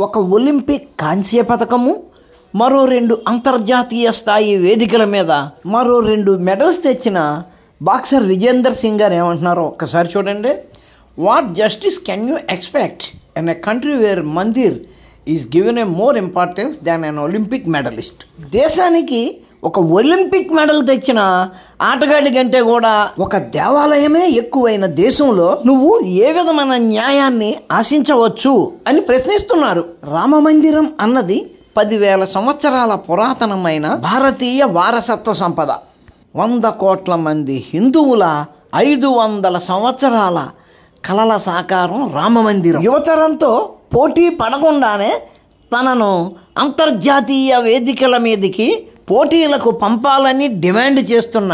ఒక ఒలింపిక్ కాంస్య పథకము, మరో 2 అంతర్జాతీయ స్థాయి వేదికల మీద మరో 2 మెడల్స్ తెచ్చిన బాక్సర్ విజేందర్ సింగ్ గారు ఏమంటున్నారో ఒక్కసారి చూడండి. What justice can you expect in a country where mandir is given a more importance than an Olympic medalist. దేశానికి ఒక ఒలింపిక్ మెడల్ తెచ్చిన ఆటగాడి కంటే కూడా ఒక దేవాలయమే ఎక్కువైన దేశంలో నువ్వు ఏ విధమైన న్యాయాన్ని ఆశించవచ్చు అని ప్రశ్నిస్తున్నారు. రామ మందిరం అన్నది 10,000 సంవత్సరాల పురాతనమైన భారతీయ వారసత్వ సంపద. 100 కోట్ల మంది హిందువుల 500 సంవత్సరాల కలల సాకారం రామ మందిరం. యువతరంతో పోటీ పడకుండానే తనను అంతర్జాతీయ వేదికల మీదకి పోటీలకు పంపాలని డిమాండ్ చేస్తున్న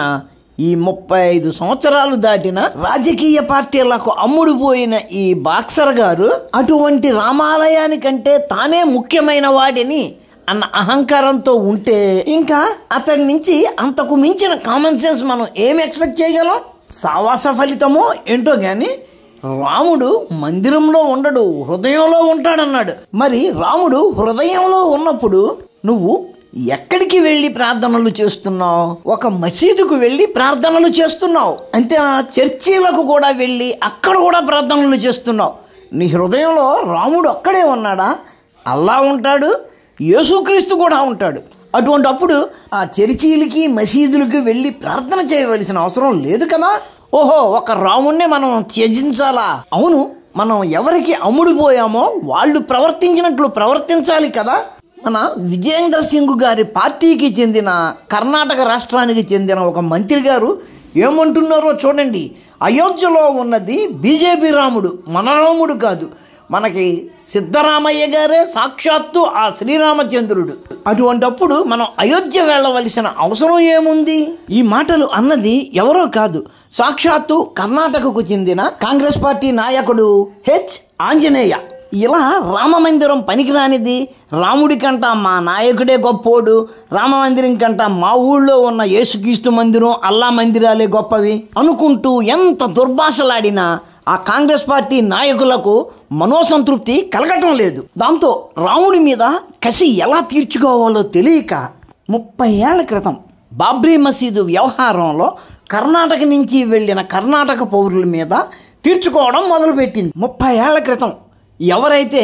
ఈ 35 సంవత్సరాలు దాటిన రాజకీయ పార్టీలకు అమ్ముడుపోయిన ఈ బాక్సర్ గారు అటువంటి రామాలయానికంటే తానే ముఖ్యమైన వాడిని అన్న అహంకారంతో ఉంటే ఇంకా అతడి నుంచి అంతకు మించిన కామన్ సెన్స్ మనం ఏం ఎక్స్పెక్ట్ చేయగలం? సావాస ఫలితమో ఏంటో కానీ రాముడు మందిరంలో ఉండడు, హృదయంలో ఉంటాడన్నాడు. మరి రాముడు హృదయంలో ఉన్నప్పుడు నువ్వు ఎక్కడికి వెళ్ళి ప్రార్థనలు చేస్తున్నావు? ఒక మసీదుకు వెళ్ళి ప్రార్థనలు చేస్తున్నావు అంతే. చర్చిలకు కూడా వెళ్ళి అక్కడ కూడా ప్రార్థనలు చేస్తున్నావు. నీ హృదయంలో రాముడు అక్కడే ఉన్నాడా? అల్లా ఉంటాడు, యేసుక్రీస్తు కూడా ఉంటాడు. అటువంటి అప్పుడు ఆ చర్చీలకి మసీదులకి వెళ్ళి ప్రార్థన చేయవలసిన అవసరం లేదు కదా. ఓహో, ఒక రాముణ్ణి మనం త్యజించాలా? అవును, మనం ఎవరికి అమ్ముడుపోయామో వాళ్ళు ప్రవర్తించినట్లు ప్రవర్తించాలి కదా. మన విజేందర్ సింగ్ గారి పార్టీకి చెందిన కర్ణాటక రాష్ట్రానికి చెందిన ఒక మంత్రి గారు ఏమంటున్నారో చూడండి. అయోధ్యలో ఉన్నది బీజేపీ రాముడు, మన రాముడు కాదు. మనకి సిద్ధరామయ్య గారే సాక్షాత్తు ఆ శ్రీరామచంద్రుడు. అటువంటప్పుడు మనం అయోధ్య వెళ్ళవలసిన అవసరం ఏముంది? ఈ మాటలు అన్నది ఎవరో కాదు, సాక్షాత్తు కర్ణాటకకు చెందిన కాంగ్రెస్ పార్టీ నాయకుడు ఆంజనేయ. ఇలా రామ మందిరం పనికిరానిది, రాముడి కంట మా నాయకుడే గొప్పోడు, రామ మందిరం కంట మా ఊళ్ళో ఉన్న యేసుక్రీస్తు మందిరం, అల్లా మందిరాలే గొప్పవి అనుకుంటూ ఎంత దుర్భాషలాడినా ఆ కాంగ్రెస్ పార్టీ నాయకులకు మనోసంతృప్తి కలగటం లేదు. దాంతో రాముడి మీద కసి ఎలా తీర్చుకోవాలో తెలియక 30 ఏళ్ల క్రితం బాబ్రీ మసీదు వ్యవహారంలో కర్ణాటక నుంచి వెళ్ళిన కర్ణాటక పౌరుల మీద తీర్చుకోవడం మొదలుపెట్టింది. 30 ఏళ్ల క్రితం ఎవరైతే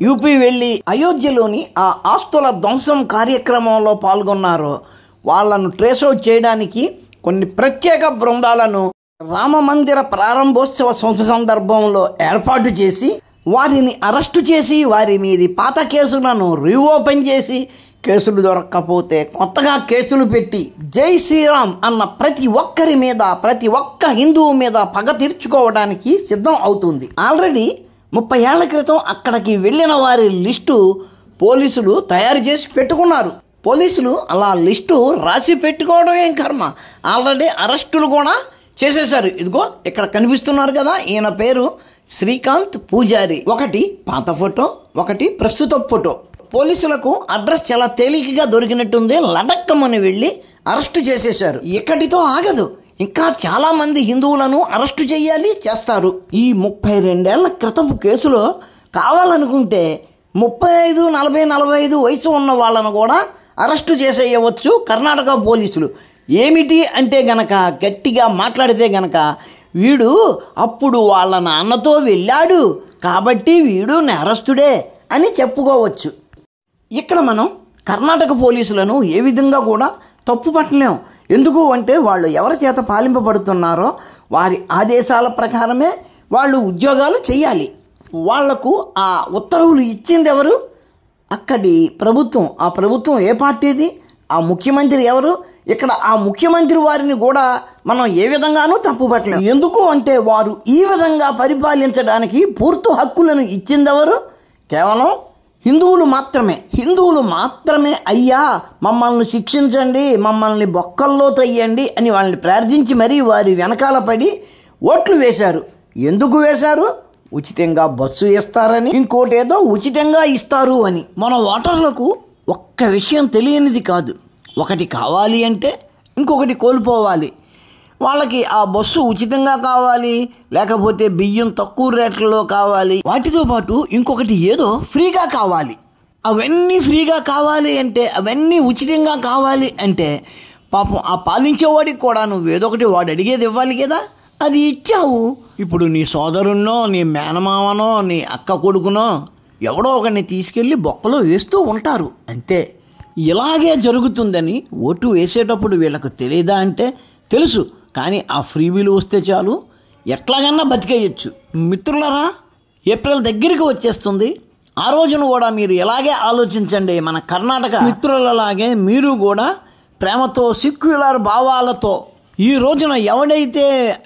యూపీ వెళ్ళి అయోధ్యలోని ఆ ఆస్తుల ధ్వంసం కార్యక్రమంలో పాల్గొన్నారో వాళ్ళను ట్రేస్అవుట్ చేయడానికి కొన్ని ప్రత్యేక బృందాలను రామ మందిర ప్రారంభోత్సవ సందర్భంలో ఏర్పాటు చేసి వారిని అరెస్టు చేసి వారి మీది పాత కేసులను రీఓపెన్ చేసి కేసులు దొరక్కపోతే కొత్తగా కేసులు పెట్టి జై శ్రీరామ్ అన్న ప్రతి ఒక్కరి మీద, ప్రతి ఒక్క హిందువు మీద పగ తీర్చుకోవడానికి సిద్ధం అవుతుంది. ఆల్రెడీ 30 ఏళ్ల క్రితం అక్కడికి వెళ్ళిన వారి లిస్టు పోలీసులు తయారు చేసి పెట్టుకున్నారు. పోలీసులు అలా లిస్టు రాసి పెట్టుకోవడం ఏం కర్మ, ఆల్రెడీ అరెస్టులు కూడా చేసేశారు. ఇదిగో ఇక్కడ కనిపిస్తున్నారు కదా, ఈయన పేరు శ్రీకాంత్ పూజారి. ఒకటి పాత ఫోటో, ఒకటి ప్రస్తుత ఫోటో. పోలీసులకు అడ్రస్ చాలా తేలికగా దొరికినట్టుంది. లడక్కమని వెళ్ళి అరెస్టు చేసేశారు. ఇక్కడితో ఆగదు, ఇంకా చాలా మంది హిందువులను అరెస్టు చేయాలి, చేస్తారు. ఈ 32 ఏళ్ల క్రితపు కేసులో కావాలనుకుంటే 35, 40, 45 వయసు ఉన్న వాళ్ళను కూడా అరెస్టు చేసేయవచ్చు కర్ణాటక పోలీసులు. ఏమిటి అంటే గనక గట్టిగా మాట్లాడితే గనక వీడు అప్పుడు వాళ్ళ నాన్నతో వెళ్ళాడు కాబట్టి వీడు నేరస్తుడే అని చెప్పుకోవచ్చు. ఇక్కడ మనం కర్ణాటక పోలీసులను ఏ విధంగా కూడా తప్పు పట్టలేం. ఎందుకు అంటే వాళ్ళు ఎవరి చేత పాలింపబడుతున్నారో వారి ఆదేశాల ప్రకారమే వాళ్ళు ఉద్యోగాలు చేయాలి. వాళ్లకు ఆ ఉత్తర్వులు ఇచ్చింది ఎవరు? అక్కడి ప్రభుత్వం. ఆ ప్రభుత్వం ఏ పార్టీది? ఆ ముఖ్యమంత్రి ఎవరు? ఇక్కడ ఆ ముఖ్యమంత్రి వారిని కూడా మనం ఏ విధంగానూ తప్పు పట్టలేం. ఎందుకు అంటే వారు ఈ విధంగా పరిపాలించడానికి పూర్తి హక్కులను ఇచ్చిందెవరు? కేవలం హిందువులు మాత్రమే. హిందువులు మాత్రమే అయ్యా మమ్మల్ని శిక్షించండి, మమ్మల్ని బొక్కల్లో తయ్యండి అని వాళ్ళని ప్రార్థించి మరీ వారి వెనకాల పడి ఓట్లు వేశారు. ఎందుకు వేశారు? ఉచితంగా బస్సు ఇస్తారని, ఇంకోటి ఏదో ఉచితంగా ఇస్తారు అని. మన ఓటర్లకు ఒక్క విషయం తెలియనిది కాదు. ఒకటి కావాలి అంటే ఇంకొకటి కోల్పోవాలి. వాళ్ళకి ఆ బస్సు ఉచితంగా కావాలి, లేకపోతే బియ్యం తక్కువ రేట్లలో కావాలి, వాటితో పాటు ఇంకొకటి ఏదో ఫ్రీగా కావాలి. అవన్నీ ఫ్రీగా కావాలి అంటే, అవన్నీ ఉచితంగా కావాలి అంటే పాపం ఆ పాలించేవాడికి కూడా నువ్వేదో ఒకటి వాడు అడిగేది ఇవ్వాలి కదా, అది ఇచ్చావు. ఇప్పుడు నీ సోదరున్నో, నీ మేనమామనో, నీ అక్క కొడుకునో ఎవడో ఒకరిని తీసుకెళ్ళి బొక్కలో వేస్తూ ఉంటారు అంతే. ఇలాగే జరుగుతుందని ఓటు వేసేటప్పుడు వీళ్ళకు తెలియదా అంటే తెలుసు, కానీ ఆ ఫ్రీబీలు వస్తే చాలు ఎట్లాగన్నా బతికేయచ్చు. మిత్రులరా, ఏప్రిల్ దగ్గరికి వచ్చేస్తుంది. ఆ రోజున కూడా మీరు ఇలాగే ఆలోచించండి. మన కర్ణాటక మిత్రులలాగే మీరు కూడా ప్రేమతో, సెక్యులర్ భావాలతో ఈ రోజున ఎవడైతే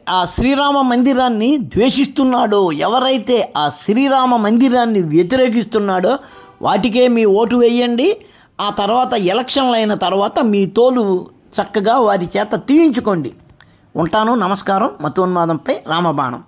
ఆ శ్రీరామ మందిరాన్ని ద్వేషిస్తున్నాడో, ఎవరైతే ఆ శ్రీరామ మందిరాన్ని వ్యతిరేకిస్తున్నాడో వాటికే మీ ఓటు వేయండి. ఆ తర్వాత ఎలక్షన్లు అయిన తర్వాత మీ తోలు చక్కగా వారి చేత తీయించుకోండి. ఉంటాను. నమస్కారం. మతోన్మాదంపై రామబాణం.